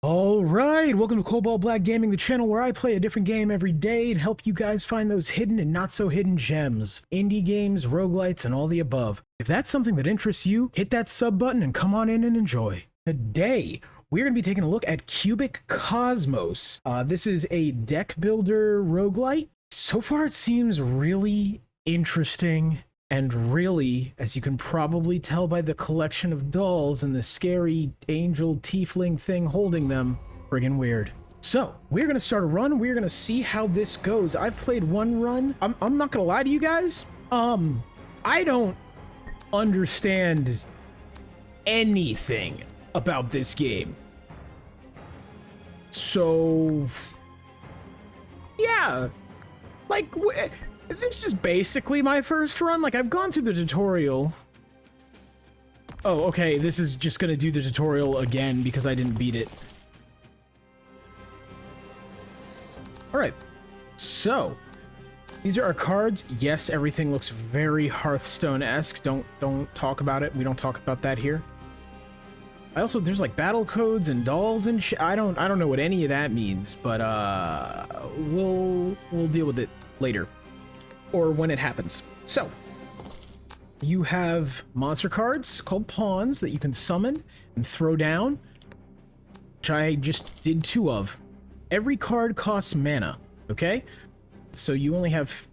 Alright, welcome to Cobalt Black Gaming, the channel where I play a different game every day and help you guys find those hidden and not so hidden gems. Indie games, roguelites, and all the above. If that's something that interests you, hit that sub button and come on in and enjoy. Today, we're going to be taking a look at Cubic Cosmos. This is a deck builder roguelite. So far it seems really interesting. And really, as you can probably tell by the collection of dolls and the scary angel tiefling thing holding them, friggin' weird. So, we're gonna start a run, we're gonna see how this goes. I've played one run. I'm not gonna lie to you guys. I don't understand anything about this game. So, yeah, like, this is basically my first run. Like, I've gone through the tutorial. Oh, okay, this is just gonna do the tutorial again because I didn't beat it. Alright, so these are our cards. Yes, everything looks very Hearthstone-esque. Don't talk about it. We don't talk about that here. There's like battle codes and dolls and shit. I don't know what any of that means, but we'll deal with it later. Or when it happens. So, you have monster cards called pawns that you can summon and throw down, which I just did 2 of. Every card costs mana, okay? So you only have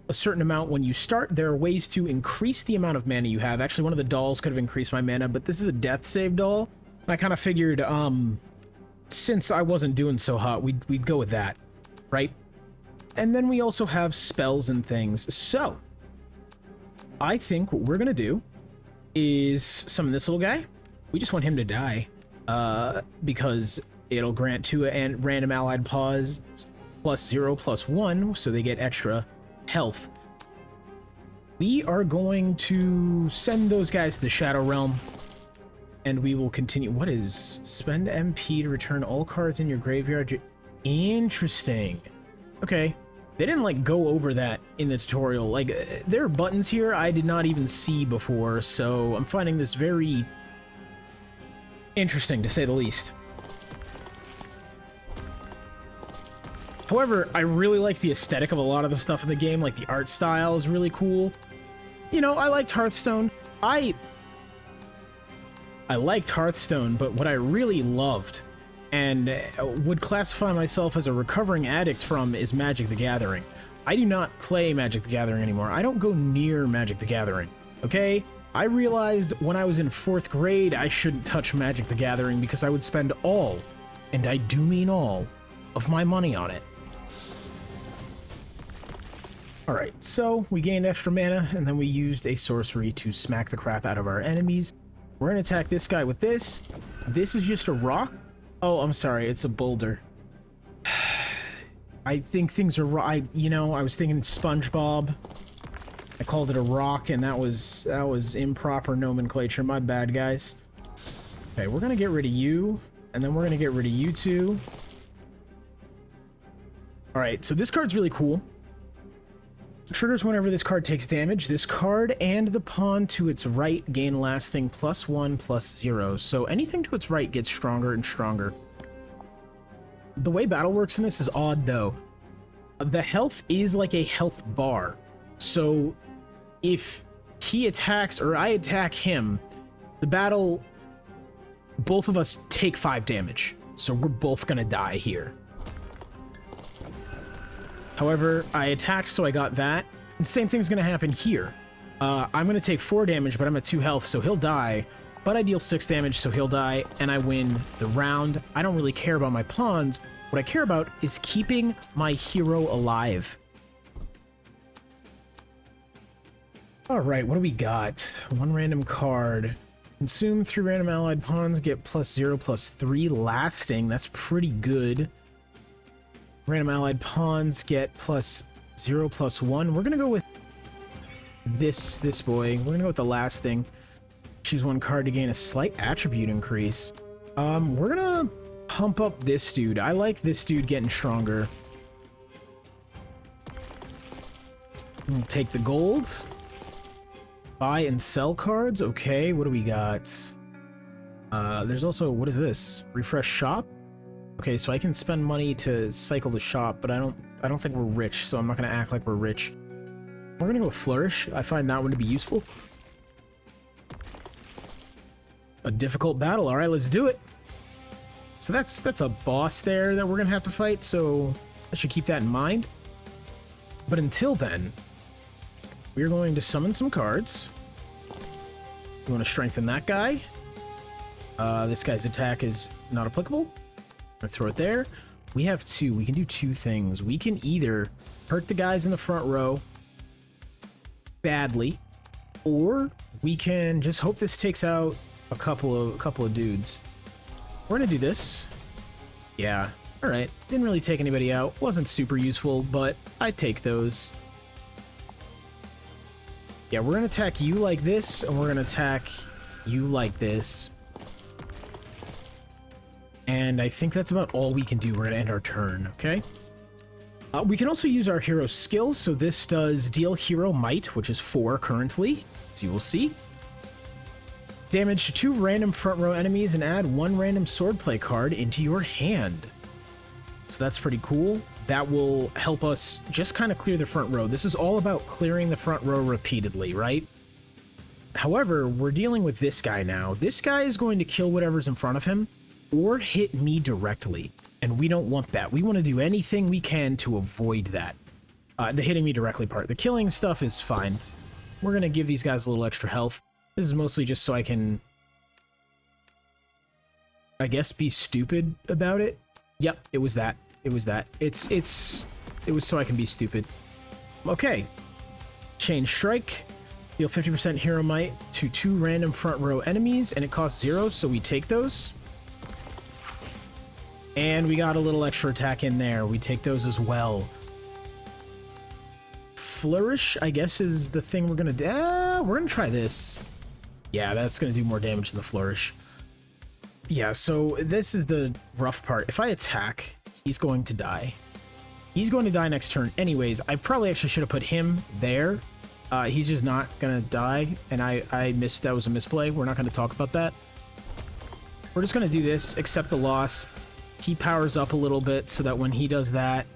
a certain amount when you start. There are ways to increase the amount of mana you have. Actually, one of the dolls could have increased my mana, but this is a death save doll. I kind of figured, since I wasn't doing so hot, we'd go with that, right? And then we also have spells and things. So, I think what we're gonna do is summon this little guy. We just want him to die, because it'll grant 2 and random allied pawns +0/+1, so they get extra health. We are going to send those guys to the Shadow Realm, and we will continue. What is spend MP to return all cards in your graveyard? Interesting. Okay. They didn't, like, go over that in the tutorial. Like, there are buttons here I did not even see before, so I'm finding this very interesting, to say the least. However, I really like the aesthetic of a lot of the stuff in the game. Like, the art style is really cool. You know, I liked Hearthstone. I liked Hearthstone, but what I really loved and would classify myself as a recovering addict from is Magic the Gathering. I do not play Magic the Gathering anymore. I don't go near Magic the Gathering, okay? I realized when I was in 4th grade I shouldn't touch Magic the Gathering because I would spend all, and I do mean all, of my money on it. Alright, so we gained extra mana, and then we used a sorcery to smack the crap out of our enemies. We're gonna attack this guy with this. This is just a rock. Oh, I'm sorry, it's a boulder. I think things are right. You know, I was thinking SpongeBob. I called it a rock, and that was improper nomenclature. My bad, guys. Okay, we're gonna get rid of you, and then we're gonna get rid of you two. Alright, so this card's really cool. Triggers whenever this card takes damage. This card and the pawn to its right gain lasting +1/+0. So anything to its right gets stronger and stronger. The way battle works in this is odd, though. The health is like a health bar. So if he attacks or I attack him, the battle, both of us take 5 damage. So we're both gonna die here. However, I attacked, so I got that. And same thing's gonna happen here. I'm gonna take 4 damage, but I'm at 2 health, so he'll die. But I deal 6 damage, so he'll die, and I win the round. I don't really care about my pawns. What I care about is keeping my hero alive. Alright, what do we got? 1 random card. Consume 3 random allied pawns, get +0/+3 lasting. That's pretty good. Random allied pawns get +0/+1. We're gonna go with this boy. We're gonna go with the lasting. Choose 1 card to gain a slight attribute increase. We're gonna pump up this dude. I like this dude getting stronger. We'll take the gold. Buy and sell cards. Okay, what do we got? There's also, what is this? Refresh shop? Okay, so I can spend money to cycle the shop, but I don't think we're rich, so I'm not gonna act like we're rich. We're gonna go Flourish. I find that one to be useful. A difficult battle. All right, let's do it. So that's a boss there that we're gonna have to fight, so I should keep that in mind. But until then, we're going to summon some cards. We want to strengthen that guy. This guy's attack is not applicable. I'm gonna throw it there. We have two. We can do two things. We can either hurt the guys in the front row badly, or we can just hope this takes out a couple of dudes. We're gonna do this. Yeah. All right. Didn't really take anybody out. Wasn't super useful, but I take those. Yeah, we're gonna attack you like this, and we're gonna attack you like this. And I think that's about all we can do. We're gonna end our turn, okay? We can also use our hero skills, so this does deal hero might, which is 4 currently, as you will see. Damage to 2 random front row enemies and add 1 random swordplay card into your hand. So that's pretty cool. That will help us just kind of clear the front row. This is all about clearing the front row repeatedly, right? However, we're dealing with this guy now. This guy is going to kill whatever's in front of him or hit me directly, and we don't want that. We want to do anything we can to avoid that. The hitting me directly part. The killing stuff is fine. We're going to give these guys a little extra health. This is mostly just so I can, I guess, be stupid about it. Yep, it was that. It was that. It was so I can be stupid. Okay. Chain Strike. Deal 50% hero might to 2 random front row enemies, and it costs 0, so we take those. And we got a little extra attack in there. We take those as well. Flourish, I guess, is the thing we're gonna do. We're gonna try this. Yeah, that's gonna do more damage than the Flourish. Yeah, so this is the rough part. If I attack, he's going to die. He's going to die next turn anyways. I probably actually should have put him there. He's just not gonna die, and I missed. That was a misplay. We're not gonna talk about that. We're just gonna do this, accept the loss. He powers up a little bit so that when he does that,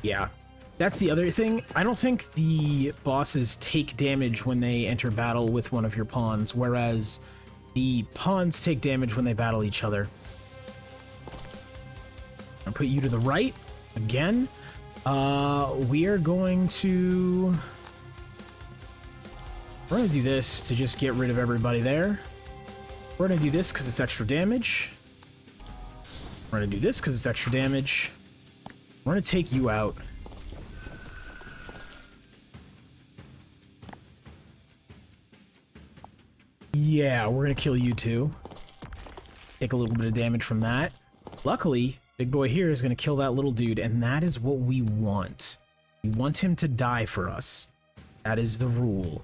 yeah. That's the other thing. I don't think the bosses take damage when they enter battle with one of your pawns, whereas the pawns take damage when they battle each other. I'll put you to the right again. We are going to... We're going to do this to just get rid of everybody there. We're going to do this because it's extra damage. We're going to do this because it's extra damage. We're going to take you out. Yeah, we're going to kill you too. Take a little bit of damage from that. Luckily, big boy here is going to kill that little dude, and that is what we want. We want him to die for us. That is the rule.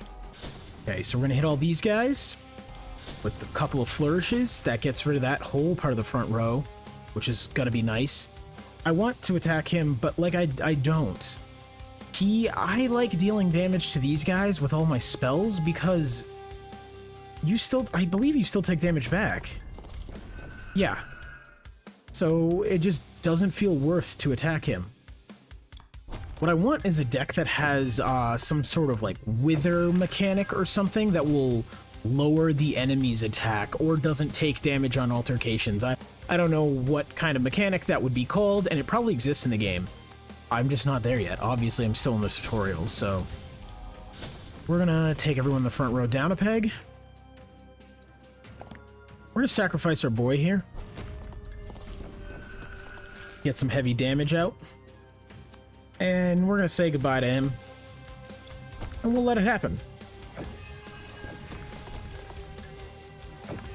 Okay, so we're going to hit all these guys with a couple of flourishes. That gets rid of that whole part of the front row, which is going to be nice. I want to attack him, but like I don't. I like dealing damage to these guys with all my spells because you still, I believe you still take damage back. Yeah. So it just doesn't feel worth to attack him. What I want is a deck that has some sort of like wither mechanic or something that will lower the enemy's attack or doesn't take damage on altercations. I don't know what kind of mechanic that would be called, and it probably exists in the game. I'm just not there yet. Obviously, I'm still in the tutorial, so we're gonna take everyone in the front row down a peg. We're gonna sacrifice our boy here. Get some heavy damage out. And we're gonna say goodbye to him. And we'll let it happen.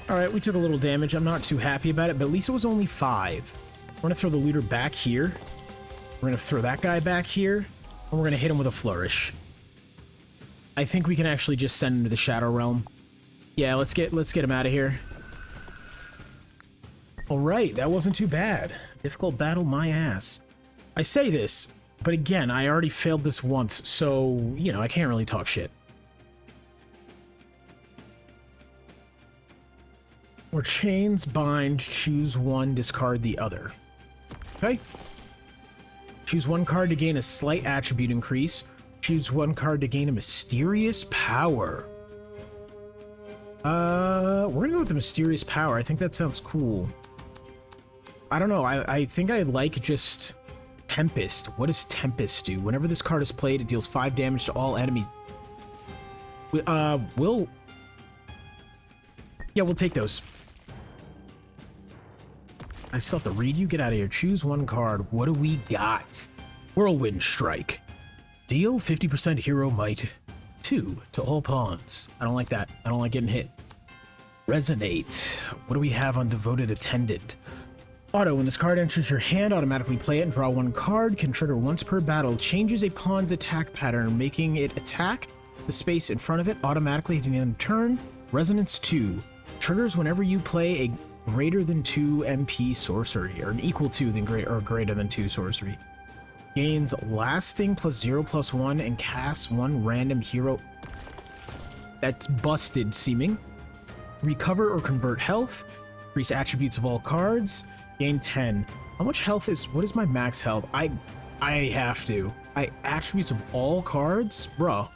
Alright, we took a little damage. I'm not too happy about it, but at least it was only 5. We're gonna throw the looter back here. We're gonna throw that guy back here. And we're gonna hit him with a flourish. I think we can actually just send him to the Shadow Realm. Yeah, let's get him out of here. Alright, that wasn't too bad. Difficult battle, my ass. I say this, but again, I already failed this once, so, you know, I can't really talk shit. or chains bind, choose one, discard the other. Okay. Choose one card to gain a slight attribute increase. Choose one card to gain a mysterious power. We're gonna go with the mysterious power. I think that sounds cool. I don't know. I think I like just Tempest. What does Tempest do? Whenever this card is played, it deals 5 damage to all enemies. We'll take those. I still have to read you. Get out of here. Choose one card. What do we got? Whirlwind Strike. Deal 50% hero might 2 to all pawns. I don't like that. I don't like getting hit. Resonate. What do we have on Devoted Attendant? Auto, when this card enters your hand, automatically play it and draw one card. Can trigger once per battle. Changes a pawn's attack pattern, making it attack the space in front of it automatically at the end of the turn. Resonance 2. Triggers whenever you play a greater than 2 MP sorcery, or an equal to than greater than 2 sorcery. Gains lasting +0/+1 and casts 1 random hero. That's busted seeming. Recover or convert health. Increase attributes of all cards. Gain 10. How much health is... What is my max health? I have to. Attributes of all cards? Bro.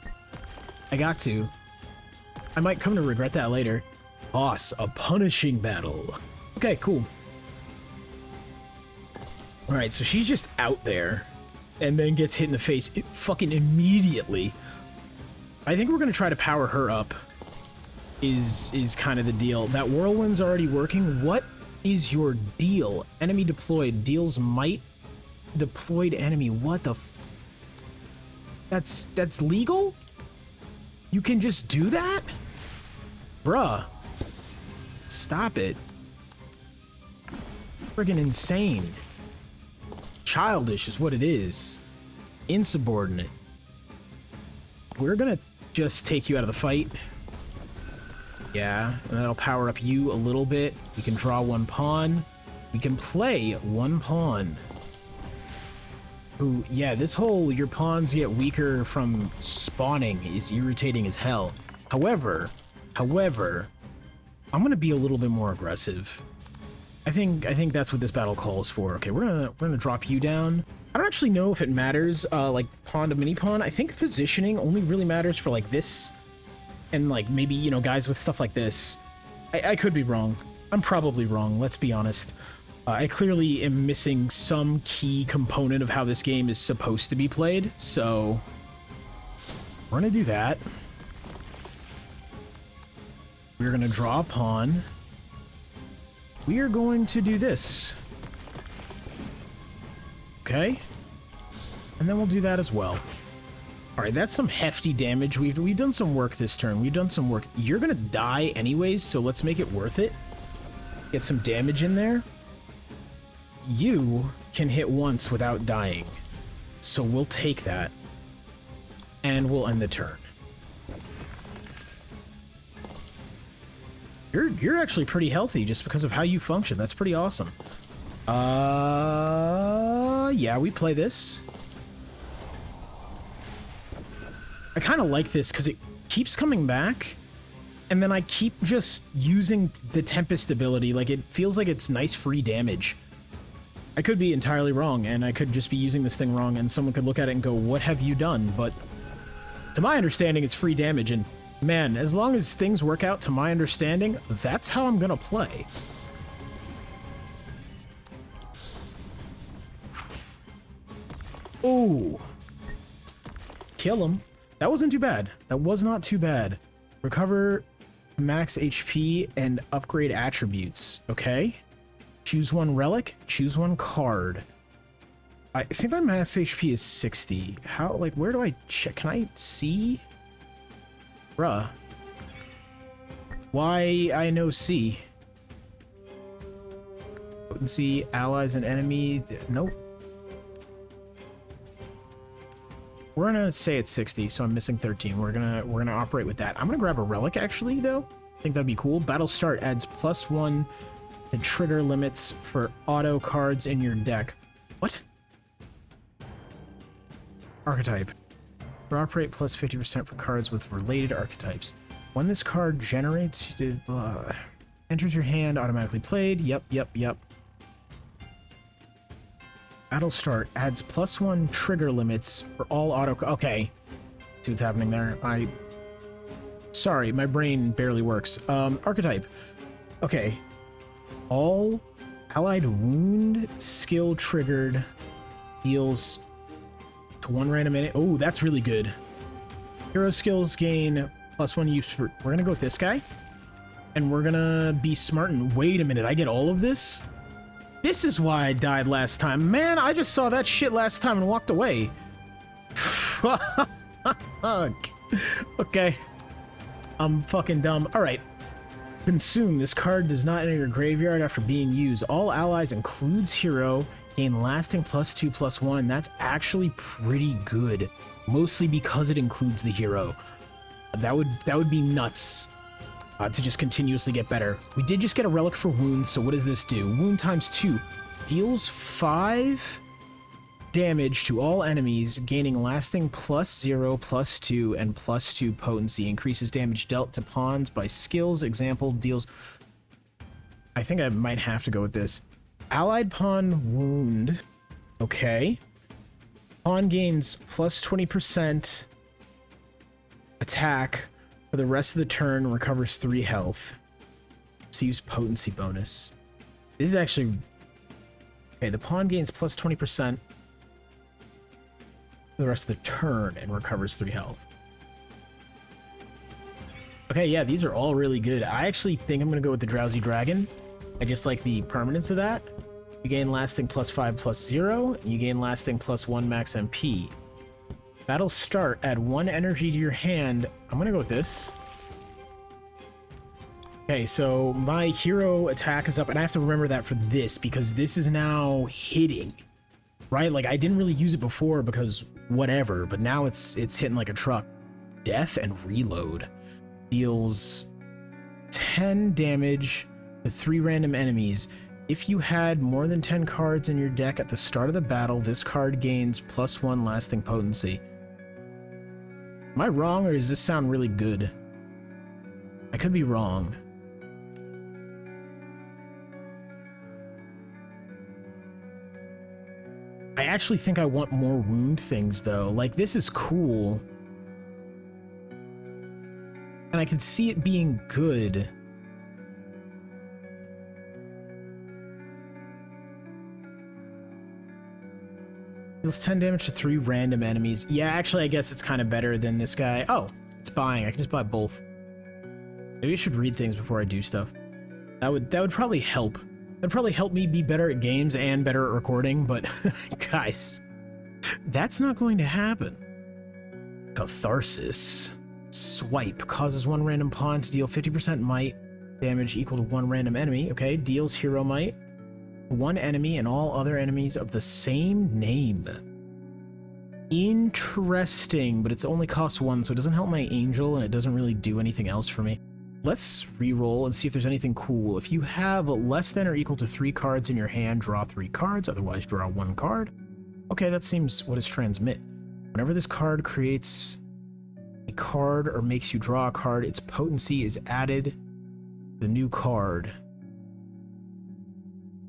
I got to. I might come to regret that later. Boss, a punishing battle. Okay, cool. Alright, so she's just out there. And then gets hit in the face fucking immediately. I think we're gonna try to power her up. Is kind of the deal. That whirlwind's already working. What is your deal? Enemy deployed. Deals might. Deployed enemy. What the f... That's legal? You can just do that? Bruh. Stop it. Friggin' insane. Childish is what it is. Insubordinate. We're gonna just take you out of the fight. Yeah, and that'll power up you a little bit. We can draw 1 pawn. We can play 1 pawn. Ooh, yeah, this whole your pawns get weaker from spawning is irritating as hell. However, I'm gonna be a little bit more aggressive. I think that's what this battle calls for. Okay, we're gonna drop you down. I don't actually know if it matters, like pawn to mini pawn. I think positioning only really matters for like this, and like maybe, you know, guys with stuff like this. I could be wrong. I'm probably wrong. Let's be honest. I clearly am missing some key component of how this game is supposed to be played. So we're gonna do that. We're gonna draw a pawn. We are going to do this. Okay. And then we'll do that as well. Alright, that's some hefty damage. We've done some work this turn. We've done some work. You're gonna die anyways, so let's make it worth it. Get some damage in there. You can hit once without dying. So we'll take that. And we'll end the turn. You're actually pretty healthy just because of how you function. That's pretty awesome. Yeah, we play this. I kind of like this because it keeps coming back, and then I keep just using the Tempest ability. Like, it feels like it's nice free damage. I could be entirely wrong, and I could just be using this thing wrong, and someone could look at it and go, what have you done? But to my understanding, it's free damage, and man, as long as things work out to my understanding, that's how I'm gonna play. Ooh. Kill him. That wasn't too bad. That was not too bad. Recover max HP and upgrade attributes. Okay. Choose 1 relic. Choose 1 card. I think my max HP is 60. How, like, where do I check? Can I see? Bruh. Why I know C? Potency, allies, and enemy. Nope. We're gonna say it's 60, so I'm missing 13. We're gonna operate with that. I'm gonna grab a relic actually, though. I think that'd be cool. Battle start adds +1 to trigger limits for auto cards in your deck. What? Archetype. Operate plus 50% for cards with related archetypes. When this card generates, Enters your hand, automatically played. Yep, yep, yep. Battle start adds +1 trigger limits for all auto... Okay. See what's happening there. Sorry, my brain barely works. Archetype. Okay. All allied wound skill triggered deals to 1 random enemy. Oh, that's really good. Hero skills gain +1 use for... We're gonna go with this guy. And we're gonna be smart and... Wait a minute, I get all of this? This is why I died last time. Man, I just saw that shit last time and walked away. Fuck. Okay. I'm fucking dumb. Alright. Consume. This card does not enter your graveyard after being used. All allies, includes hero, gain lasting +2/+1. That's actually pretty good. Mostly because it includes the hero. That would be nuts. To just continuously get better. We did just get a relic for wounds, so what does this do? Wound times 2 deals 5 damage to all enemies, gaining lasting +0, +2, and +2 potency. Increases damage dealt to pawns by skills. Example, deals... I think I might have to go with this. Allied pawn wound. Okay. Pawn gains +20% attack for the rest of the turn, recovers 3 health. Receives potency bonus. This is actually... Okay, the pawn gains +20% for the rest of the turn and recovers 3 health. Okay, yeah, these are all really good. I actually think I'm going to go with the Drowsy Dragon. I just like the permanence of that. You gain lasting +5/+0, and you gain lasting +1 max MP. Battle start, add 1 energy to your hand. I'm gonna go with this. Okay, so my hero attack is up, and I have to remember that for this, because this is now hitting. Right? Like, I didn't really use it before because whatever, but now it's hitting like a truck. Death and reload. Deals 10 damage to 3 random enemies. If you had more than 10 cards in your deck at the start of the battle, this card gains +1 lasting potency. Am I wrong, or does this sound really good? I could be wrong. I actually think I want more wound things, though. Like, this is cool. And I can see it being good. Deals 10 damage to 3 random enemies. Yeah, actually, I guess it's kind of better than this guy. Oh, it's buying. I can just buy both. Maybe I should read things before I do stuff. That would probably help. That'd probably help me be better at games and better at recording, but guys, that's not going to happen. Catharsis. Swipe. Causes 1 random pawn to deal 50% might damage equal to 1 random enemy. Okay, deals hero might. 1 enemy and all other enemies of the same name. Interesting, but it's only costs 1, so it doesn't help my angel, and it doesn't really do anything else for me. Let's re-roll and see if there's anything cool. If you have less than or equal to 3 cards in your hand, draw 3 cards, otherwise draw 1 card. Okay, that seems... What is transmit? Whenever this card creates a card or makes you draw a card, its potency is added to the new card.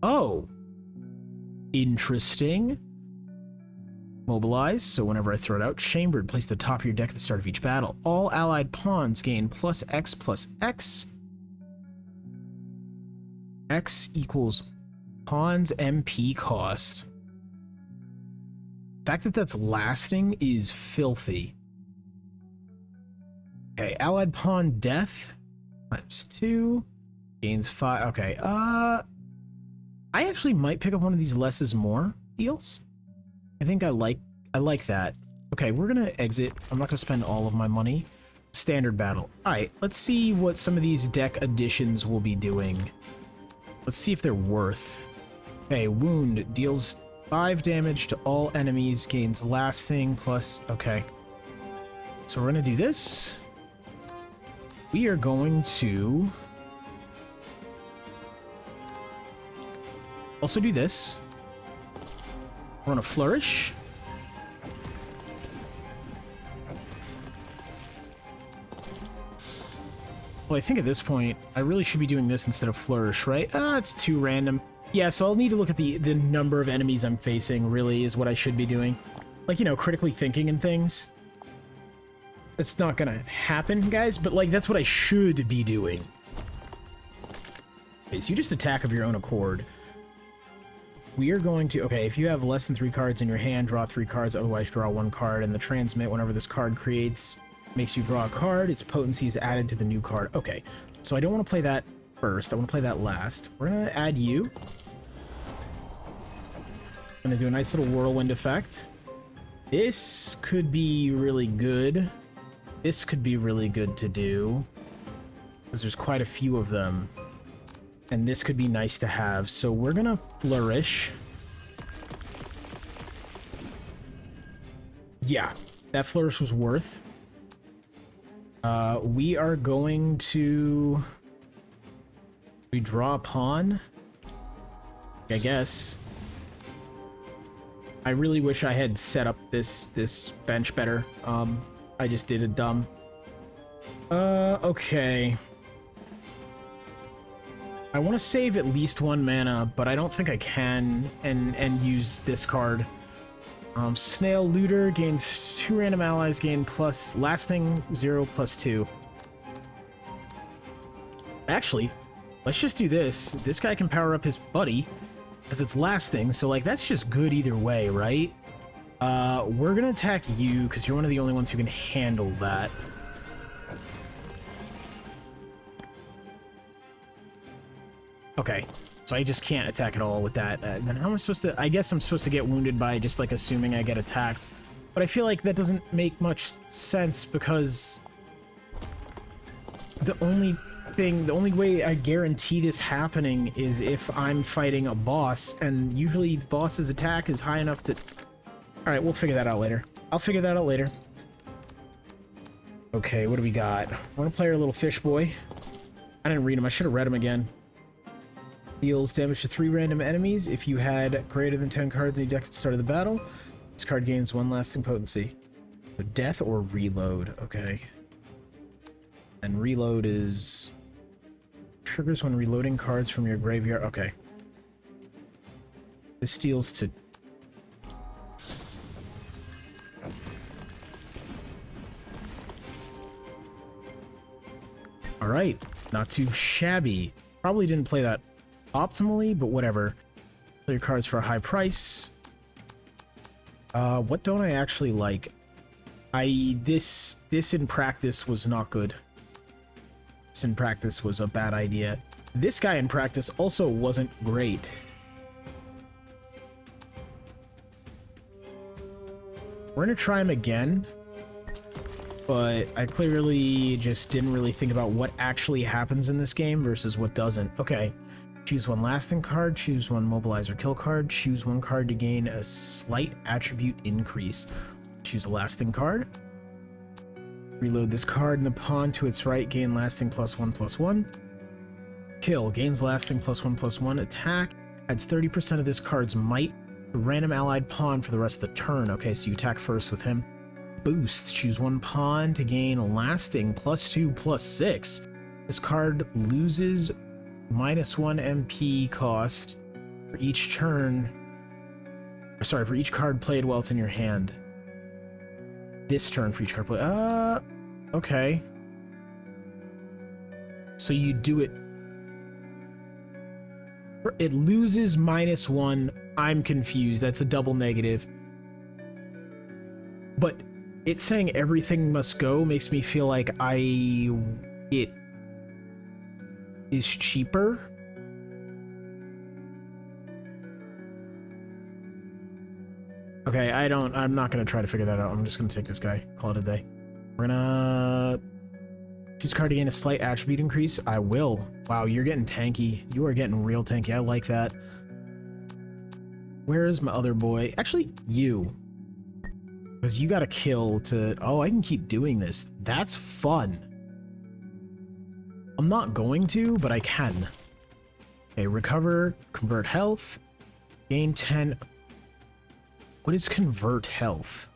Oh, interesting. Mobilize, so whenever I throw it out, chambered, place at the top of your deck at the start of each battle. All allied pawns gain +X/+X. X equals pawn's MP cost. The fact that that's lasting is filthy. Okay, allied pawn death times 2 gains 5. Okay, I actually might pick up one of these less is more deals. I think I like that. Okay, we're gonna exit. I'm not gonna spend all of my money. Standard battle. Alright, let's see what some of these deck additions will be doing. Let's see if they're worth. Okay, wound deals 5 damage to all enemies, gains lasting plus... Okay. So we're gonna do this. We are going to... also do this. We're gonna flourish. Well, I think at this point, I really should be doing this instead of flourish, right? It's too random. Yeah, so I'll need to look at the number of enemies I'm facing, really, is what I should be doing. Like, you know, critically thinking and things. It's not gonna happen, guys, but, like, that's what I should be doing. Okay, so you just attack of your own accord. We are going to... Okay, if you have less than 3 cards in your hand, draw 3 cards, otherwise draw 1 card, and the transmit, whenever this card creates, makes you draw a card, its potency is added to the new card. Okay, so I don't want to play that first. I want to play that last. We're going to add you. I'm going to do a nice little whirlwind effect. This could be really good. This could be really good to do, because there's quite a few of them. And this could be nice to have. So we're going to flourish. Yeah, that flourish was worth. We are going to... We draw a pawn? I guess. I really wish I had set up this bench better. I just did a dumb. Okay. I want to save at least 1 mana, but I don't think I can and use this card. Snail Looter gains 2 random allies, gain plus lasting 0 plus 2. Actually, let's just do this. This guy can power up his buddy because it's lasting, so like that's just good either way, right? We're gonna attack you because you're one of the only ones who can handle that. Okay, so I just can't attack at all with that. Then how am I supposed to... I guess I'm supposed to get wounded by just, like, assuming I get attacked. But I feel like that doesn't make much sense because... The only way I guarantee this happening is if I'm fighting a boss, and usually the boss's attack is high enough to... Alright, we'll figure that out later. I'll figure that out later. Okay, what do we got? We're gonna play our little fish boy. I didn't read him. I should have read him again. Deals damage to 3 random enemies. If you had greater than 10 cards in your deck at the start of the battle, this card gains 1 lasting potency. So death or reload. Okay. And reload is... Triggers when reloading cards from your graveyard. Okay. This steals to... Alright. Not too shabby. Probably didn't play that optimally, but whatever. Play your cards for a high price. What don't I actually like? This in practice was not good. This in practice was a bad idea. This guy in practice also wasn't great. We're gonna try him again, but I clearly just didn't really think about what actually happens in this game versus what doesn't. Okay. Choose 1 lasting card, choose 1 mobilize or kill card, choose 1 card to gain a slight attribute increase. Choose a lasting card. Reload this card in the pawn to its right, gain lasting +1/+1. Kill, gains lasting +1/+1. Attack, adds 30% of this card's might to random allied pawn for the rest of the turn. Okay, so you attack first with him. Boost, choose 1 pawn to gain a lasting +2/+6. This card loses -1 MP cost for each turn. Or sorry, for each card played while it's in your hand. This turn for each card played. Okay. So you do it. It loses -1. I'm confused. That's a double negative. But it's saying everything must go makes me feel like it is cheaper. Okay, I'm not gonna try to figure that out. I'm just gonna take this guy. Call it a day. We're gonna choose card to gain a slight attribute increase. I will. Wow, you're getting tanky. You are getting real tanky. I like that. Where is my other boy? Actually, you. Because you gotta kill to... Oh, I can keep doing this. That's fun. I'm not going to, but I can. Okay, recover, convert health, gain 10... What is convert health?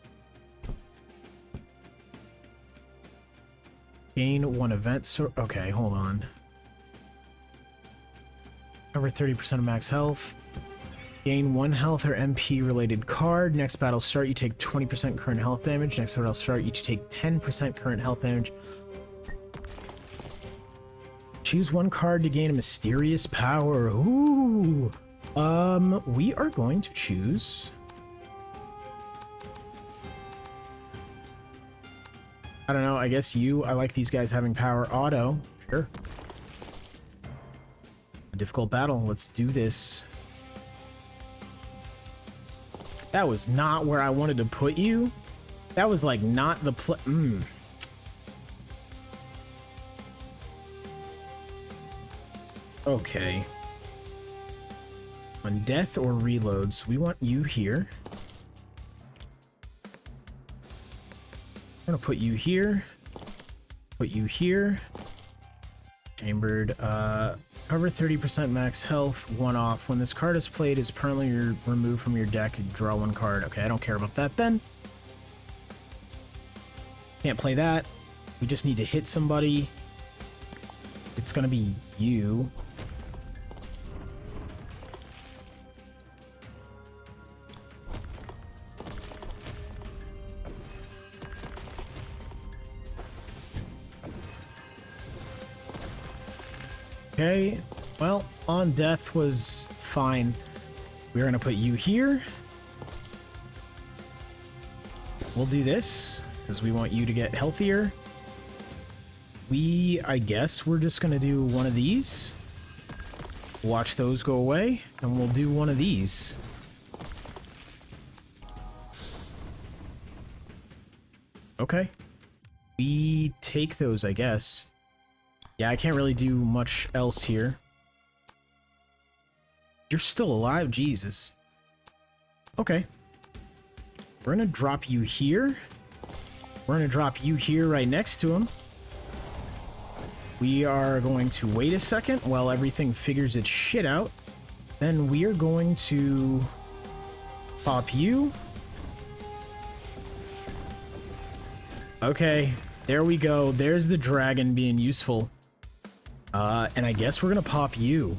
Gain 1 event. So okay, hold on. Cover 30% of max health. Gain 1 health or MP related card. Next battle start, you take 20% current health damage. Next battle start, you take 10% current health damage. Choose 1 card to gain a mysterious power. Ooh. We are going to choose... I don't know, I guess you. I like these guys having power. Auto. Sure. A difficult battle. Let's do this. That was not where I wanted to put you. That was like not the Okay. On death or reloads, we want you here. I'm gonna put you here. Put you here. Chambered. Cover 30% max health, 1 off. When this card is played, is permanently removed from your deck. Draw 1 card. Okay, I don't care about that then. Can't play that. We just need to hit somebody. It's gonna be you. Okay, well, on death was fine. We're gonna put you here. We'll do this, because we want you to get healthier. I guess we're just gonna do one of these. Watch those go away, and we'll do one of these. Okay. We take those, I guess. Yeah, I can't really do much else here. You're still alive? Jesus. Okay. We're gonna drop you here. We're gonna drop you here right next to him. We are going to wait a second while everything figures its shit out. Then we are going to pop you. Okay, there we go. There's the dragon being useful. And I guess we're gonna pop you.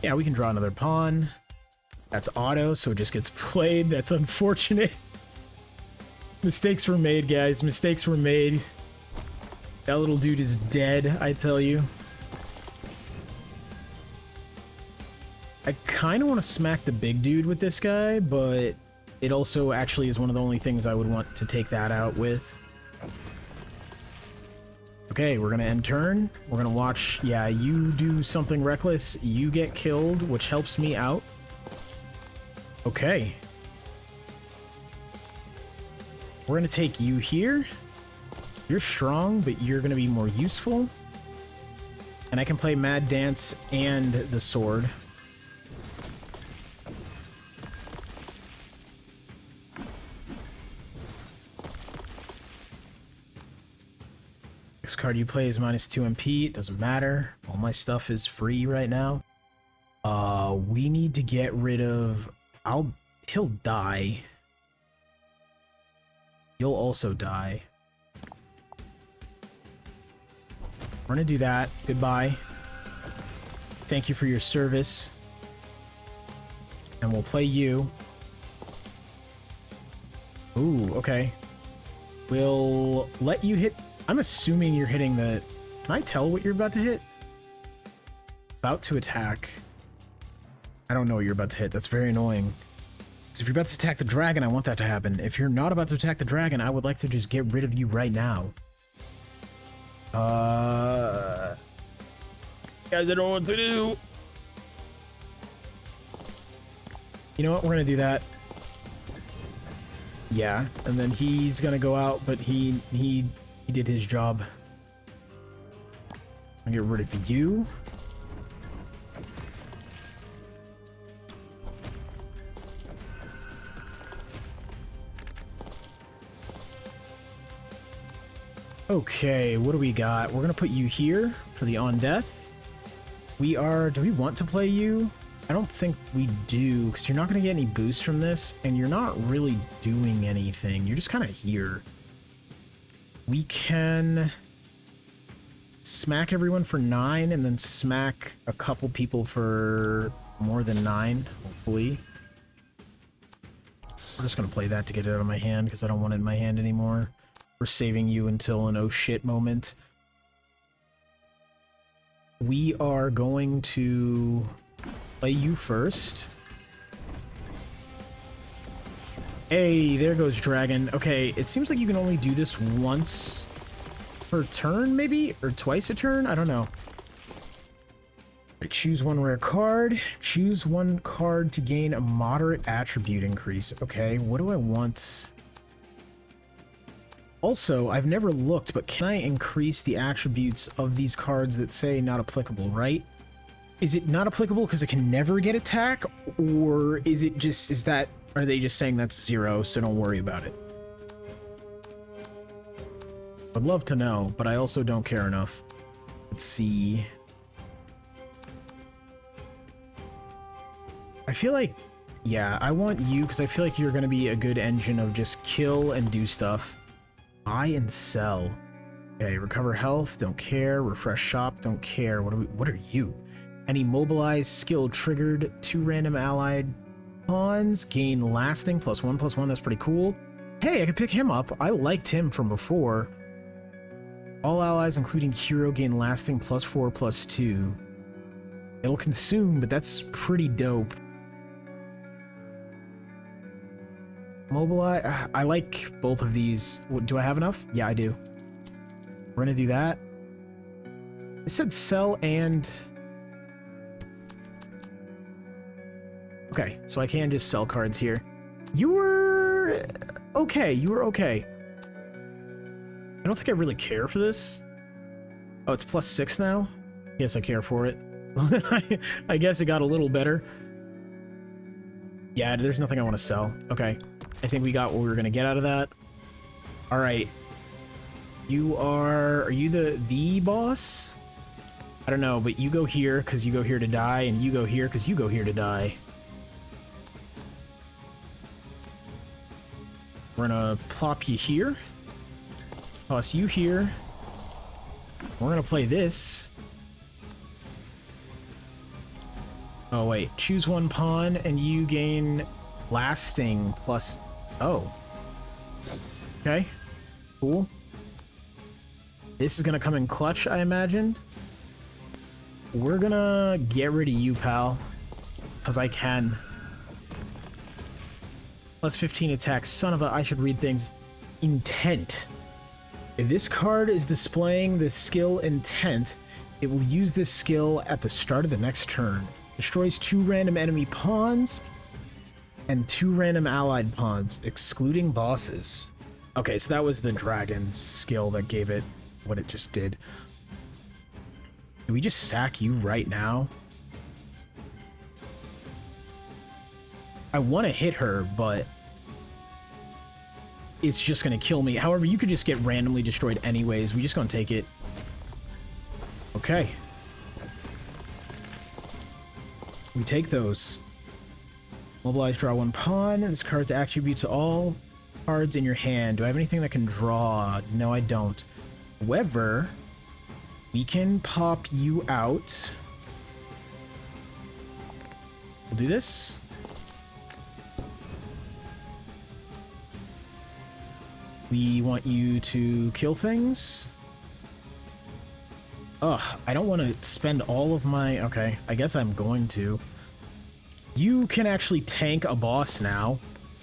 Yeah, we can draw another pawn. That's auto, so it just gets played. That's unfortunate. Mistakes were made, guys. Mistakes were made. That little dude is dead, I tell you. I kind of want to smack the big dude with this guy, but it also actually is one of the only things I would want to take that out with. Okay, we're gonna end turn. We're gonna watch, yeah, you do something reckless, you get killed, which helps me out. Okay. We're gonna take you here. You're strong, but you're gonna be more useful. And I can play Mad Dance and the sword. Next card you play is -2 MP. It doesn't matter. All my stuff is free right now. We need to get rid of... He'll die. You'll also die. We're gonna do that. Goodbye. Thank you for your service. And we'll play you. Ooh, okay. We'll let you hit... I'm assuming you're hitting the... Can I tell what you're about to hit? About to attack. I don't know what you're about to hit. That's very annoying. So if you're about to attack the dragon, I want that to happen. If you're not about to attack the dragon, I would like to just get rid of you right now. Guys, I don't know what to do. You know what? We're gonna do that. Yeah, and then he's gonna go out, but he did his job. I'll get rid of you. Okay, what do we got? We're gonna put you here for the on death. Do we want to play you? I don't think we do, because you're not gonna get any boost from this, and you're not really doing anything. You're just kind of here. We can smack everyone for 9 and then smack a couple people for more than 9, hopefully. We're just going to play that to get it out of my hand because I don't want it in my hand anymore. We're saving you until an oh shit moment. We are going to play you first. Hey, there goes Dragon. Okay, it seems like you can only do this once per turn, maybe? Or twice a turn? I don't know. Choose one rare card. Choose one card to gain a moderate attribute increase. Okay, what do I want? Also, I've never looked, but can I increase the attributes of these cards that say not applicable, right? Is it not applicable because it can never get attack? Or is it just, are they just saying that's 0, so don't worry about it? I'd love to know, but I also don't care enough. Let's see. I feel like, yeah, I want you because I feel like you're going to be a good engine of just kill and do stuff. Buy and sell. Okay, recover health, don't care. Refresh shop, don't care. What are you? Any mobilized skill triggered 2 random allied pawns, gain lasting +1/+1. That's pretty cool. Hey, I could pick him up. I liked him from before. All allies, including hero, gain lasting +4/+2. It'll consume, but that's pretty dope. Mobilize. I like both of these. Do I have enough? Yeah, I do. We're gonna do that. It said sell and... Okay, so I can just sell cards here. You were... okay, you were okay. I don't think I really care for this. Oh, it's +6 now? Yes, I care for it. I guess it got a little better. Yeah, there's nothing I want to sell. Okay. I think we got what we were going to get out of that. Alright. You are you the boss? I don't know, but you go here because you go here to die, and you go here because you go here to die. We're going to plop you here. Toss you here. We're going to play this. Oh, wait. Choose one pawn, and you gain lasting plus... Oh. Okay. Cool. This is gonna come in clutch, I imagine. We're gonna get rid of you, pal. Because I can. +15 attack. Son of a... I should read things. Intent. If this card is displaying the skill Intent, it will use this skill at the start of the next turn. Destroys 2 random enemy pawns and 2 random allied pawns, excluding bosses. Okay, so that was the dragon skill that gave it what it just did. Do we just sack you right now? I want to hit her, but it's just going to kill me. However, you could just get randomly destroyed anyways. We just going to take it. Okay. We take those. Mobilize, draw 1 pawn. This card's attribute to all cards in your hand. Do I have anything that can draw? No, I don't. However, we can pop you out. We'll do this. We want you to kill things. Ugh, I don't want to spend all of my... Okay, I guess I'm going to. You can actually tank a boss now,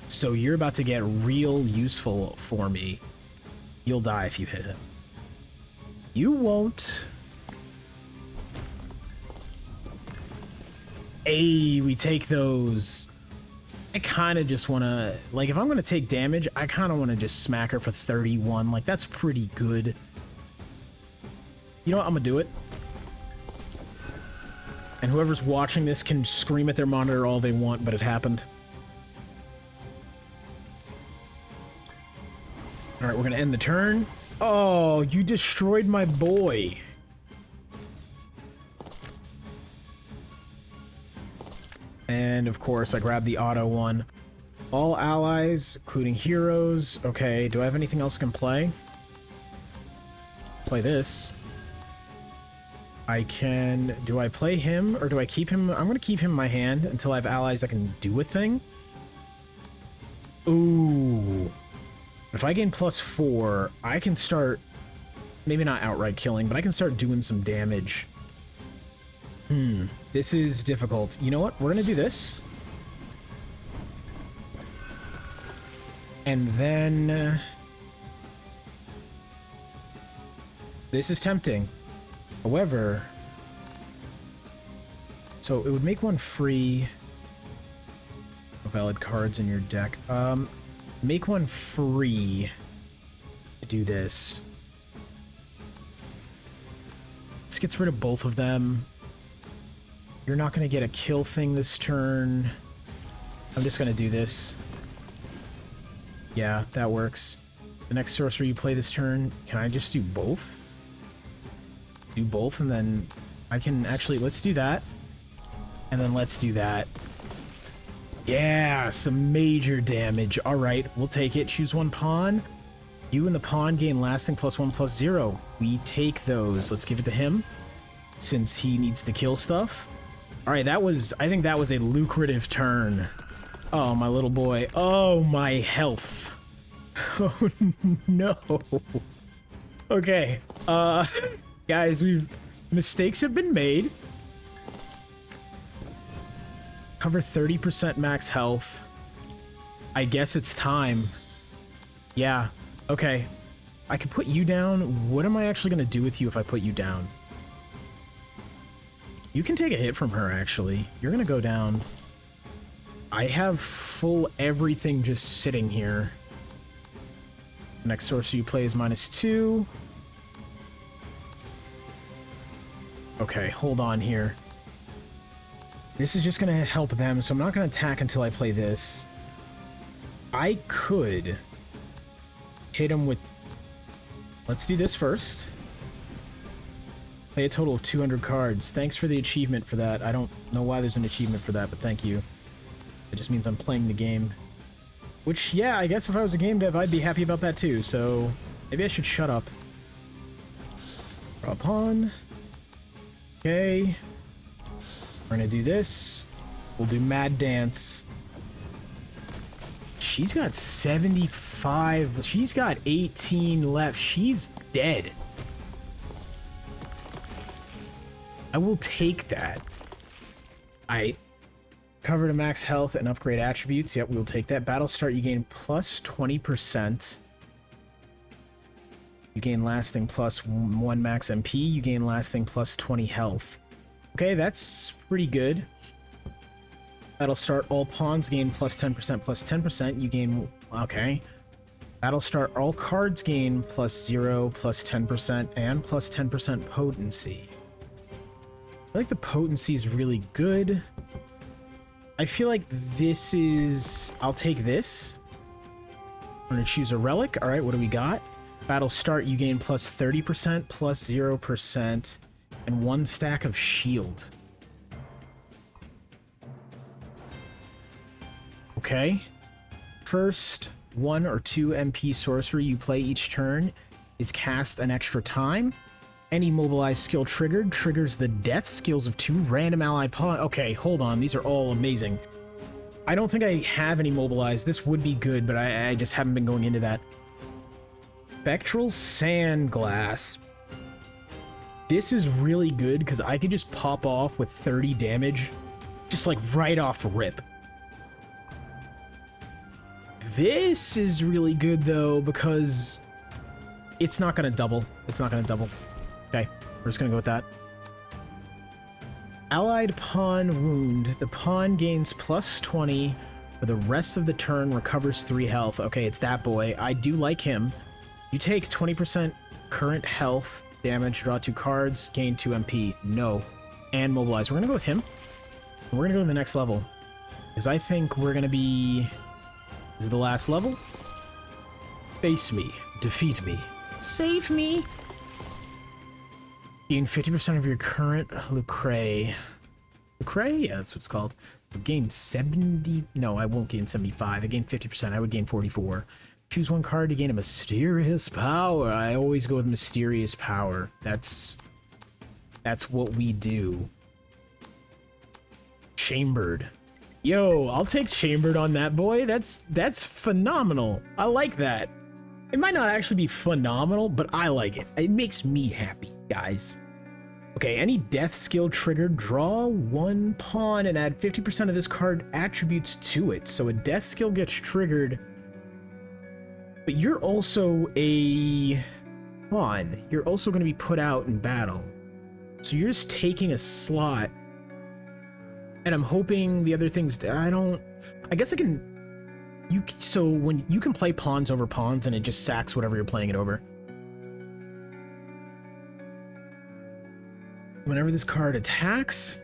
so you're about to get real useful for me. You'll die if you hit him. You won't. Hey, we take those. I kind of just want to... Like, if I'm going to take damage, I kind of want to just smack her for 31. Like, that's pretty good. You know what? I'm going to do it. And whoever's watching this can scream at their monitor all they want, but it happened. Alright, we're going to end the turn. Oh, you destroyed my boy. And, of course, I grabbed the auto one. All allies, including heroes. Okay, do I have anything else I can play? Play this. I can... Do I play him, or do I keep him? I'm going to keep him in my hand until I have allies that can do a thing. Ooh. If I gain +4, I can start... Maybe not outright killing, but I can start doing some damage. This is difficult. You know what? We're going to do this. And then... This is tempting. However... So it would make one free... Valid cards in your deck. Make one free to do this. This gets rid of both of them. You're not going to get a kill thing this turn. I'm just going to do this. Yeah, that works. The next sorcery you play this turn, can I just do both? Do both, and then I can actually... Let's do that. And then let's do that. Yeah, some major damage. Alright, we'll take it. Choose one pawn. You and the pawn gain lasting +1/+0. We take those. Let's give it to him, since he needs to kill stuff. Alright, that was... I think that was a lucrative turn. Oh, my little boy. Oh, my health. Oh, no. Okay. Guys, mistakes have been made. Cover 30% max health. I guess it's time. Yeah. Okay. I can put you down. What am I actually going to do with you if I put you down? You can take a hit from her, actually. You're going to go down. I have full everything just sitting here. The next sorcery you play is -2. Okay, hold on here. This is just going to help them, so I'm not going to attack until I play this. I could hit him with... Let's do this first. Play a total of 200 cards. Thanks for the achievement for that. I don't know why there's an achievement for that, but thank you. It just means I'm playing the game. Which, yeah, I guess if I was a game dev, I'd be happy about that too, so maybe I should shut up. Draw a pawn. Okay. We're gonna do this. We'll do Mad Dance. She's got 75. She's got 18 left. She's dead. I will take that. I cover to max health and upgrade attributes. Yep, we will take that. Battle start, you gain +20%. You gain lasting +1 max MP. You gain lasting +20 health. Okay, that's pretty good. Battle start, all pawns gain +10%, +10%. You gain... Okay. Battle start, all cards gain +0, +10%, and +10% potency. I feel like the potency is really good. I feel like this is... I'll take this. I'm going to choose a relic. Alright, what do we got? Battle start, you gain +30%, +0%, and 1 stack of shield. Okay. First 1 or 2 MP sorcery you play each turn is cast an extra time. Any mobilized skill triggered triggers the death skills of 2 random ally pawn. Okay, hold on. These are all amazing. I don't think I have any mobilized. This would be good, but I just haven't been going into that. Spectral Sandglass. This is really good because I could just pop off with 30 damage. Just like right off rip. This is really good though because it's not going to double. It's not going to double. Okay, we're just going to go with that. Allied Pawn Wound. The pawn gains +20 for the rest of the turn, recovers 3 health. Okay, it's that boy. I do like him. You take 20% current health damage, draw 2 cards, gain 2 MP. No. And mobilize. We're going to go with him. We're going to go to the next level. Because I think we're going to be... This is the last level. Face me. Defeat me. Save me. Gain 50% of your current Lucre. Lucre? Yeah, that's what it's called. Gain 70... No, I won't gain 75. I gain 50%. I would gain 44. Choose one card to gain a mysterious power. I always go with mysterious power. That's what we do. Chambered. Yo, I'll take chambered on that boy. That's phenomenal. I like that. It might not actually be phenomenal, but I like it. It makes me happy, guys. Okay, any death skill triggered, draw one pawn and add 50% of this card attributes to it. So a death skill gets triggered, but you're also a pawn. You're also going to be put out in battle. So you're just taking a slot. And I'm hoping the other things, I guess I can, so when you can play pawns over pawns and it just sacks whatever you're playing it over. Whenever this card attacks,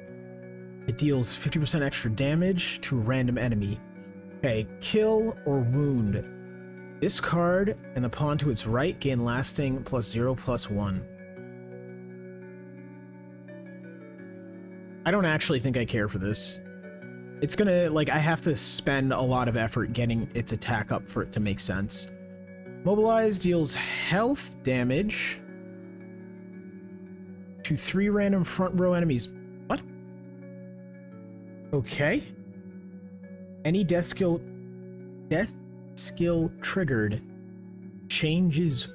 it deals 50% extra damage to a random enemy. Okay, kill or wound. This card and the pawn to its right gain lasting +0/+1. I don't actually think I care for this. It's gonna, like, I have to spend a lot of effort getting its attack up for it to make sense. Mobilize deals health damage to 3 random front row enemies. What? Okay. Any death skill triggered changes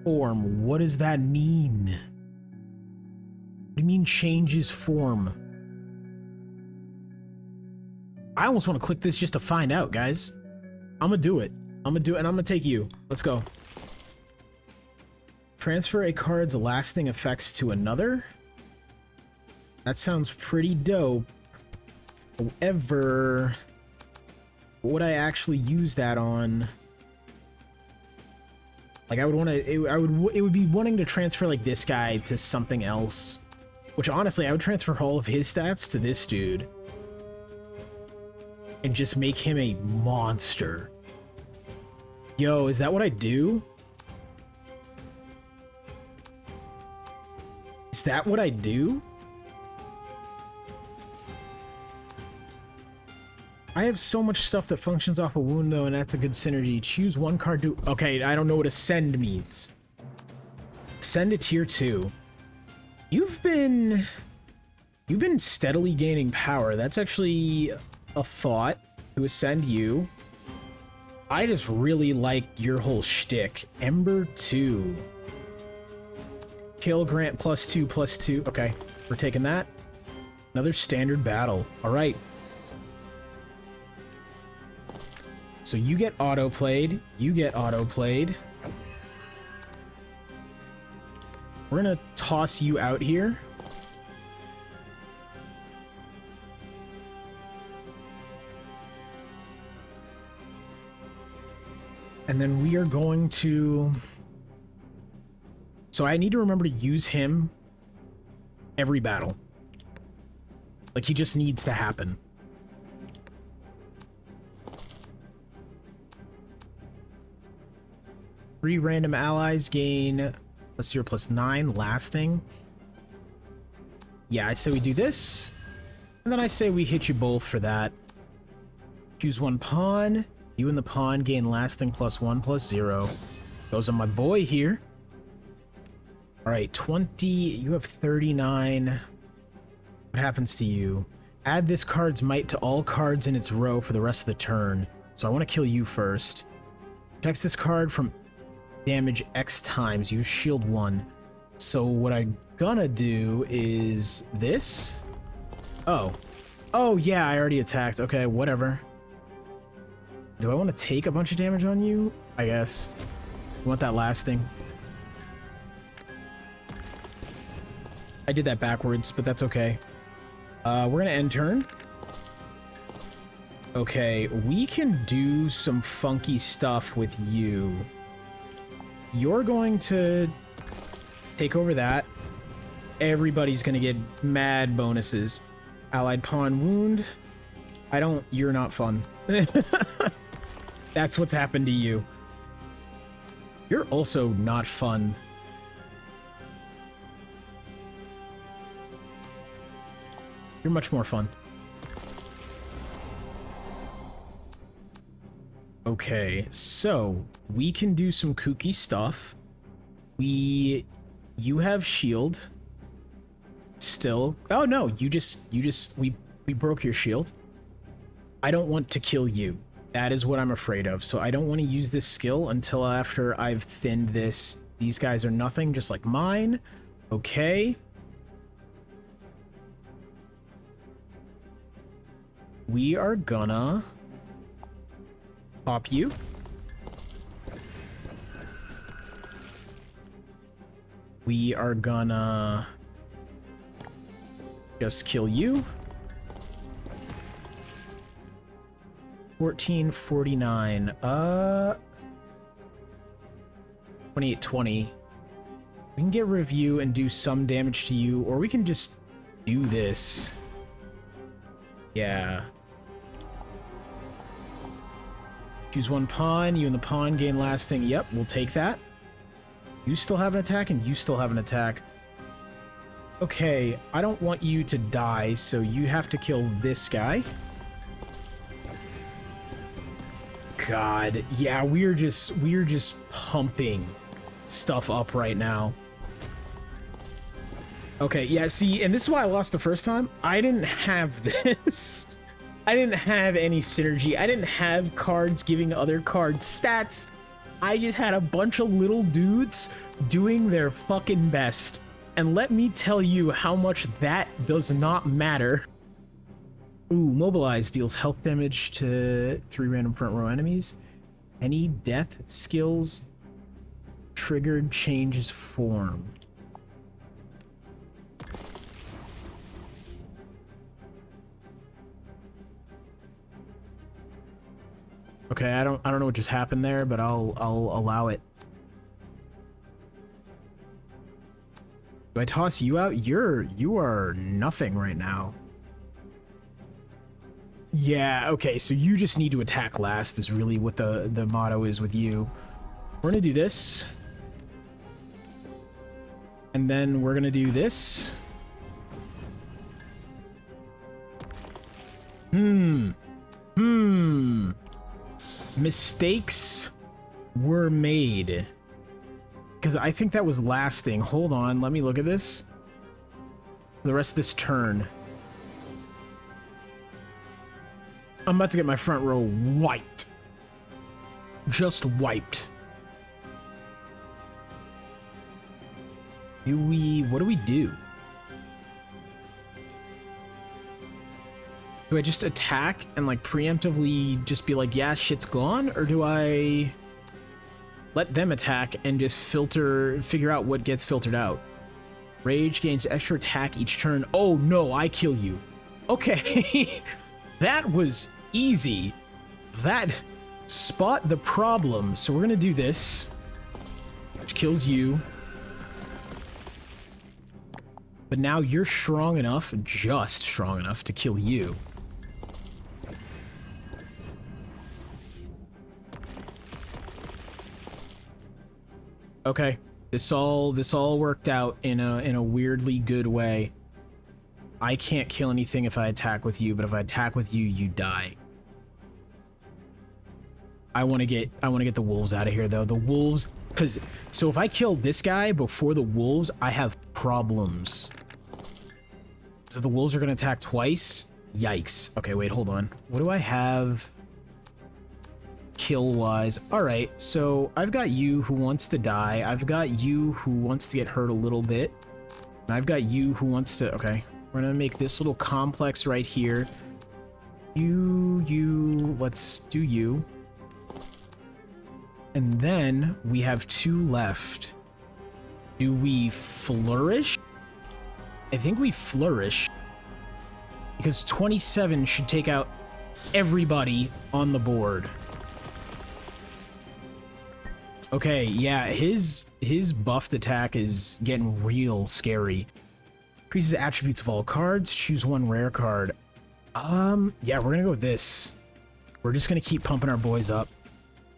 form. What does that mean? What do you mean changes form? I almost want to click this just to find out, guys. I'm gonna do it. I'm gonna do it, and I'm gonna take you. Let's go. Transfer a card's lasting effects to another. That sounds pretty dope. However, what would I actually use that on? Like, I would want to. It would be wanting to transfer like this guy to something else. Which, honestly, I would transfer all of his stats to this dude. And just make him a monster. Yo, is that what I do? Is that what I do? I have so much stuff that functions off a wound, though, and that's a good synergy. Choose one card to... Okay, I don't know what ascend means. Send a tier 2. You've been steadily gaining power. That's actually a thought to ascend you. I just really like your whole shtick. Ember 2. Kill grant +2/+2. Okay, we're taking that. Another standard battle. All right. So you get auto-played. You get auto-played. We're gonna toss you out here. And then we are going to... So I need to remember to use him every battle. Like, he just needs to happen. Three random allies gain +0/+9 lasting. Yeah, I say we do this. And then I say we hit you both for that. Choose one pawn. You and the pawn gain lasting +1/+0. Those are my boy here. Alright, 20. You have 39. What happens to you? Add this card's might to all cards in its row for the rest of the turn. So I want to kill you first. Protects this card from damage X times. Use shield 1. So what I'm gonna do is this. Oh. Oh, yeah, I already attacked. Okay, whatever. Do I want to take a bunch of damage on you? I guess. You want that lasting? I did that backwards, but that's okay. We're gonna end turn. Okay, we can do some funky stuff with you. You're going to take over that. Everybody's gonna get mad bonuses. Allied pawn wound. You're not fun. That's what's happened to you. You're also not fun. You're much more fun. Okay, so we can do some kooky stuff. You have shield still. Oh no, we broke your shield. I don't want to kill you. That is what I'm afraid of. So I don't want to use this skill until after I've thinned this. These guys are nothing, just like mine. Okay. We are gonna pop you. We are gonna just kill you. 1449. 2820. We can get review and do some damage to you, or we can just do this. Yeah. Choose one pawn. You and the pawn gain lasting. Yep, we'll take that. You still have an attack, and you still have an attack. Okay, I don't want you to die, so you have to kill this guy. God, yeah, we're just pumping stuff up right now. Okay, yeah, see, and this is why I lost the first time. I didn't have this. I didn't have any synergy. I didn't have cards giving other cards stats. I just had a bunch of little dudes doing their fucking best. And let me tell you how much that does not matter. Ooh, mobilize deals health damage to 3 random front row enemies. Any death skills triggered changes form. Okay, I don't know what just happened there, but I'll allow it. Do I toss you out? You are nothing right now. Yeah, okay, so you just need to attack last is really what the motto is with you. We're gonna do this. And then we're gonna do this. Mistakes were made. Because I think that was lasting. Hold on, let me look at this. The rest of this turn. I'm about to get my front row wiped. Just wiped. What do we do? Do I just attack and like preemptively just be like, yeah, shit's gone? Or do I let them attack and just figure out what gets filtered out? Rage gains extra attack each turn. Oh no, I kill you. Okay. That was easy. That spot the problem. So we're gonna do this, which kills you. But now you're strong enough, just strong enough to kill you. Okay, this all worked out in a weirdly good way. I can't kill anything if I attack with you, but if I attack with you, you die. I want to get the wolves out of here though. The wolves, so if I kill this guy before the wolves, I have problems. So the wolves are gonna attack twice. Yikes. Okay, wait, hold on. What do I have kill wise? All right, so I've got you who wants to die. I've got you who wants to get hurt a little bit. And I've got you who wants to, okay. We're gonna make this little complex right here. Let's do you. And then we have 2 left. Do we flourish? I think we flourish. Because 27 should take out everybody on the board. Okay, yeah, his buffed attack is getting real scary. Increases attributes of all cards. Choose 1 rare card. Yeah, we're gonna go with this. We're just gonna keep pumping our boys up.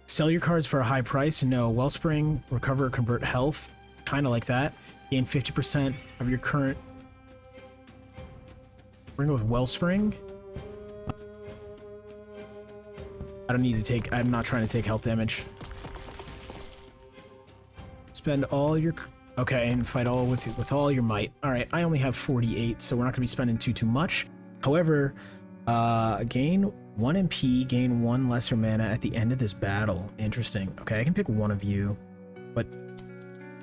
Sell your cards for a high price. No. Wellspring, recover, convert health. Kind of like that. Gain 50% of your current. We're gonna go with Wellspring. I don't need to take... I'm not trying to take health damage. Spend all your... Okay, and fight all with all your might. Alright, I only have 48, so we're not going to be spending too much. However, gain 1 MP, gain 1 lesser mana at the end of this battle. Interesting. Okay, I can pick one of you, but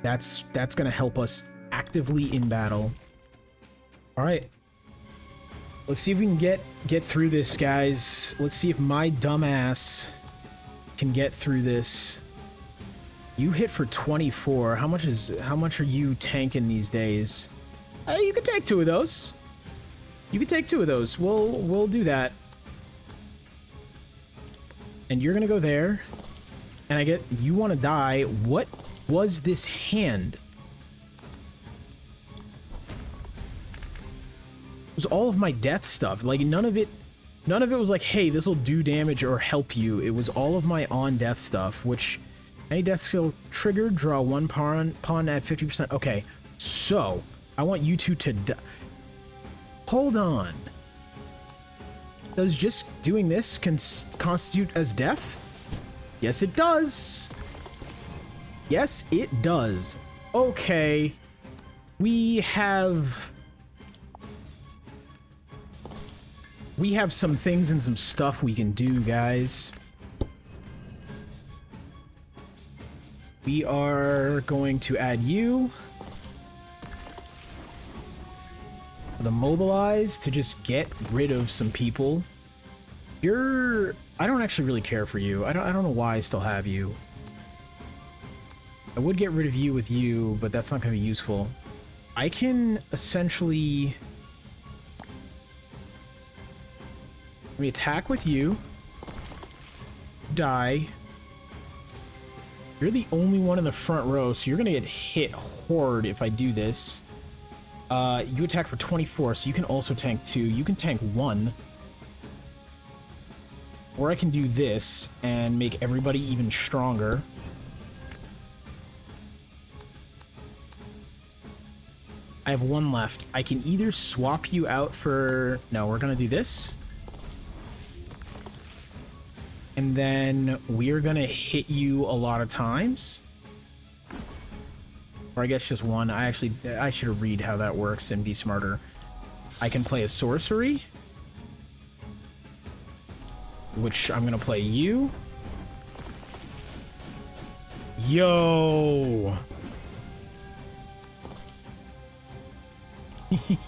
that's going to help us actively in battle. Alright. Let's see if we can get through this, guys. Let's see if my dumbass can get through this. You hit for 24. How much are you tanking these days? You can take 2 of those. You can take 2 of those. We'll do that. And you're gonna go there. And I get you want to die. What was this hand? It was all of my death stuff. Like none of it was like, hey, this will do damage or help you. It was all of my on death stuff, which any death skill triggered, draw 1 pawn at 50%. Okay, so I want you two to die. Hold on. Does just doing this constitute as death? Yes, it does. Yes, it does. Okay. We have some things and some stuff we can do, guys. We are going to add you. The mobilize to just get rid of some people. I don't actually really care for you. I don't know why I still have you. I would get rid of you with you, but that's not going to be useful. I can essentially... Let me attack with you. Die. You're the only one in the front row, so you're going to get hit hard if I do this. You attack for 24, so you can also tank 2. You can tank 1. Or I can do this and make everybody even stronger. I have 1 left. I can either swap you out for... No, we're going to do this. And then we're going to hit you a lot of times. Or I guess just 1. I should read how that works and be smarter. I can play a sorcery. Which I'm going to play you. Yo!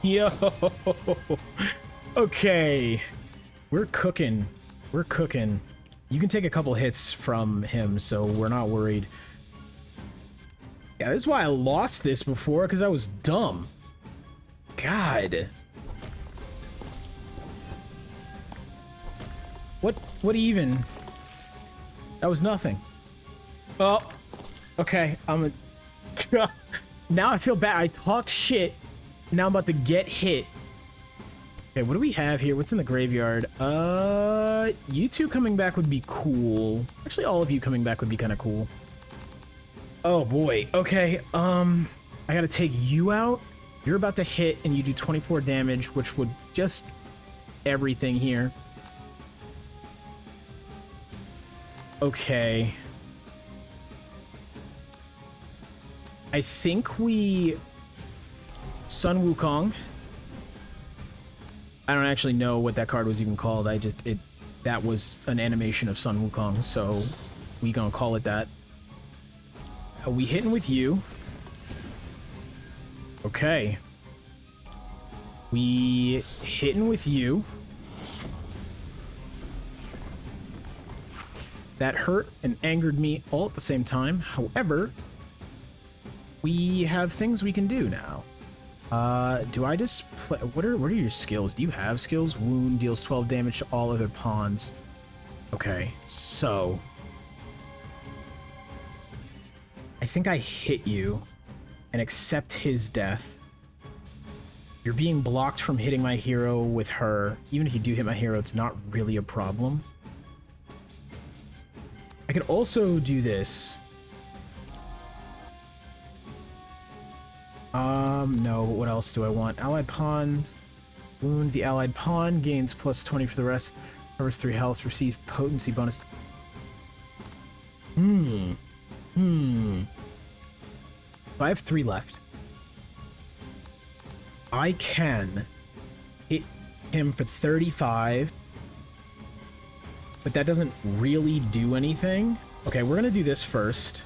Yo! Okay. We're cooking. We're cooking. You can take a couple hits from him, so we're not worried. Yeah, this is why I lost this before, because I was dumb. God. What even? That was nothing. Oh. Okay, now I feel bad. I talk shit. Now I'm about to get hit. Okay, what do we have here? What's in the graveyard? You two coming back would be cool. Actually, all of you coming back would be kind of cool. Oh boy. Okay, I gotta take you out. You're about to hit and you do 24 damage, which would just everything here. Okay. I think we... Sun Wukong. I don't actually know what that card was even called. That was an animation of Sun Wukong, so we gonna call it that. We hitting with you. Okay. We hitting with you. That hurt and angered me all at the same time. However, we have things we can do now. Do I just play... What are your skills? Do you have skills? Wound deals 12 damage to all other pawns. Okay, so... I think I hit you and accept his death. You're being blocked from hitting my hero with her. Even if you do hit my hero, it's not really a problem. I could also do this. No, what else do I want? Allied pawn. Wound the allied pawn. Gains plus 20 for the rest. Covers 3 health, receives potency bonus. So I have 3 left. I can hit him for 35, but that doesn't really do anything. Okay, we're gonna do this first.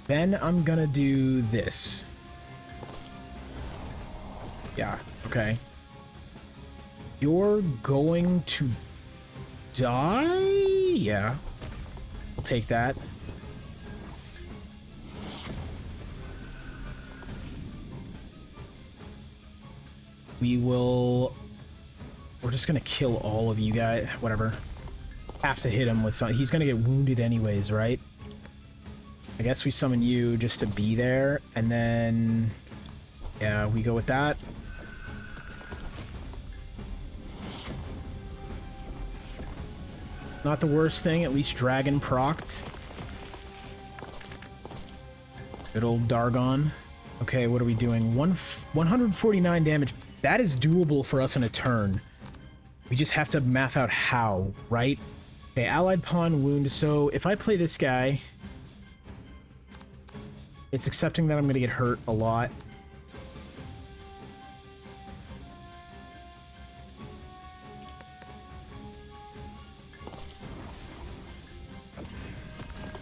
Then I'm gonna do this. Yeah, okay. You're going to die? Yeah. We'll take that. We're just gonna kill all of you guys. Whatever. Have to hit him with something. He's gonna get wounded anyways, right? I guess we summon you just to be there, and then... yeah, we go with that. Not the worst thing, at least Dragon procced. Good old Dargon. Okay, what are we doing? 149 damage. That is doable for us in a turn. We just have to math out how, right? Okay, allied pawn wound. So if I play this guy, it's accepting that I'm going to get hurt a lot.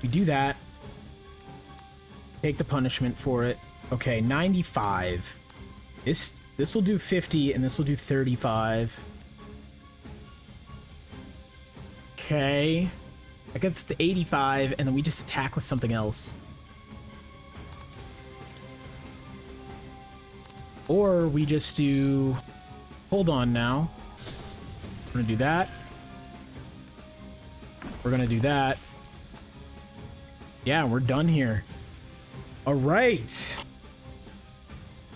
We do that. Take the punishment for it. Okay, 95. This will do 50, and this will do 35. Okay. That gets to 85, and then we just attack with something else. Or we just do... hold on now. We're gonna do that. We're gonna do that. Yeah, we're done here. All right.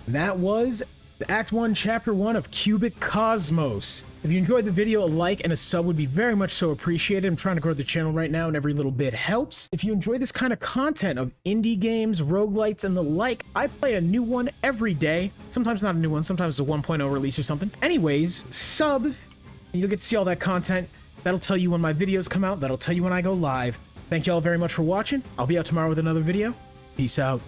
That was Act 1, Chapter 1 of Cubic Cosmos. If you enjoyed the video, a like and a sub would be very much so appreciated. I'm trying to grow the channel right now, and every little bit helps. If you enjoy this kind of content of indie games, roguelites, and the like, I play a new one every day. Sometimes not a new one, sometimes it's a 1.0 release or something. Anyways, sub, and you'll get to see all that content. That'll tell you when my videos come out. That'll tell you when I go live. Thank you all very much for watching. I'll be out tomorrow with another video. Peace out.